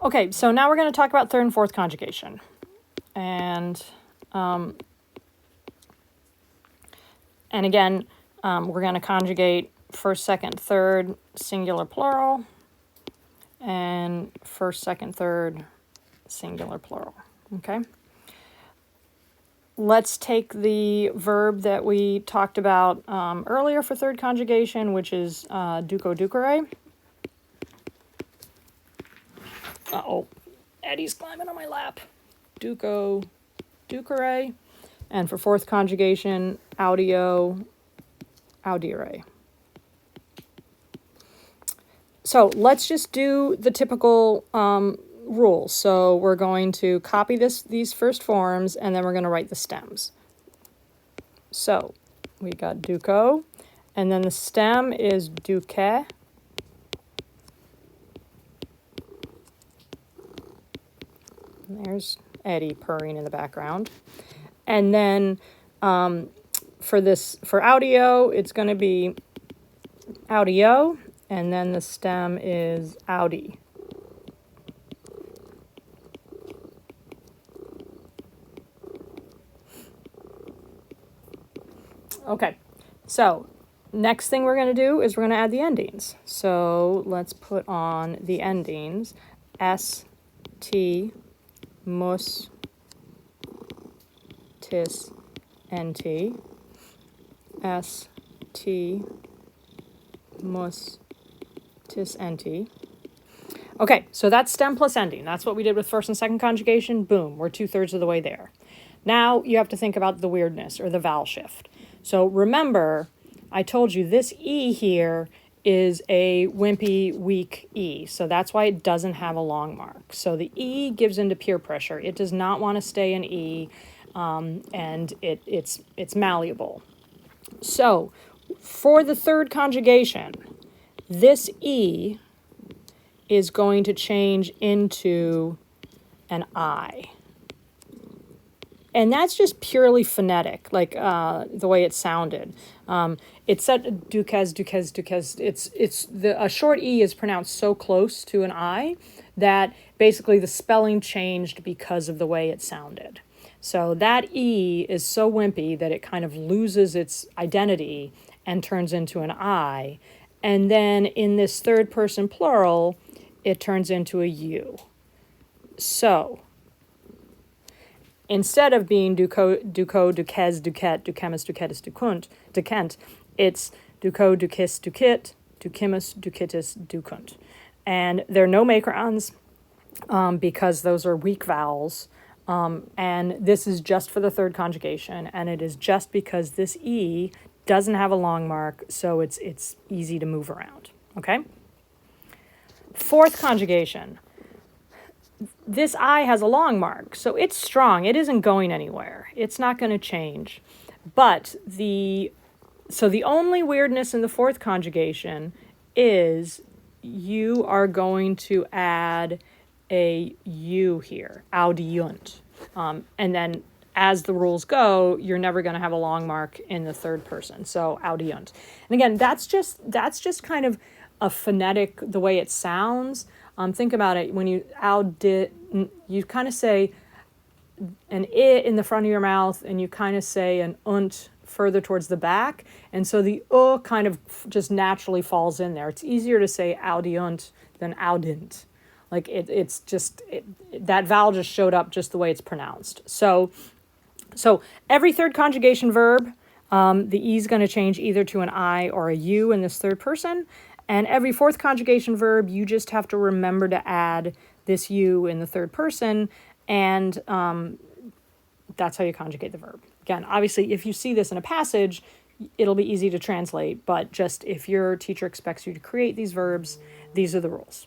Okay, so now we're going to talk about third and fourth conjugation. And again, we're going to conjugate first, second, third, singular, plural, and first, second, third, singular, plural. Okay? Let's take the verb that we talked about earlier for third conjugation, which is duco ducere. Uh-oh, Eddie's climbing on my lap. Duco ducere. And for fourth conjugation, audio audire. So let's just do the typical rules. So we're going to copy these first forms, and then we're going to write the stems. So we got duco, and then the stem is duque. There's Eddie purring in the background. And then for audio, it's going to be audio, and then the stem is audi. Okay, so next thing we're going to do is we're going to add the endings. So let's put on the endings. S, T, mus, tis, nt. S, T, mus, tis, nt. Okay, so that's stem plus ending. That's what we did with first and second conjugation. Boom, we're 2/3 of the way there. Now you have to think about the weirdness or the vowel shift. So remember, I told you this E here is a wimpy, weak E. So that's why it doesn't have a long mark. So the E gives into peer pressure. It does not want to stay an E, and it's malleable. So for the third conjugation, this E is going to change into an I. And that's just purely phonetic, like the way it sounded. It said duques. A short E is pronounced so close to an I that basically the spelling changed because of the way it sounded. So that E is so wimpy that it kind of loses its identity and turns into an I. And then in this third person plural, it turns into a U. So instead of being duco, duques, duquet, ducemus, ducetus, ducent, it's duco, ducis, ducit, ducimus, ducitus, ducunt. And there are no macrons because those are weak vowels. And this is just for the third conjugation, and it is just because this E doesn't have a long mark, so it's easy to move around, okay? Fourth conjugation. This I has a long mark, so it's strong. It isn't going anywhere. It's not going to change. But the only weirdness in the fourth conjugation is you are going to add a U here, audiunt. And then as the rules go, you're never going to have a long mark in the third person. So audiunt. And again, that's just kind of a phonetic, the way it sounds. Think about it. When you you kind of say an I in the front of your mouth, and you kind of say an unt further towards the back. And so the kind of just naturally falls in there. It's easier to say audiunt than audint. Like it's just, that vowel just showed up just the way it's pronounced. So every third conjugation verb, the E is going to change either to an I or a U in this third person. And every fourth conjugation verb, you just have to remember to add this U in the third person, and that's how you conjugate the verb. Again, obviously, if you see this in a passage, it'll be easy to translate, but just if your teacher expects you to create these verbs, these are the rules.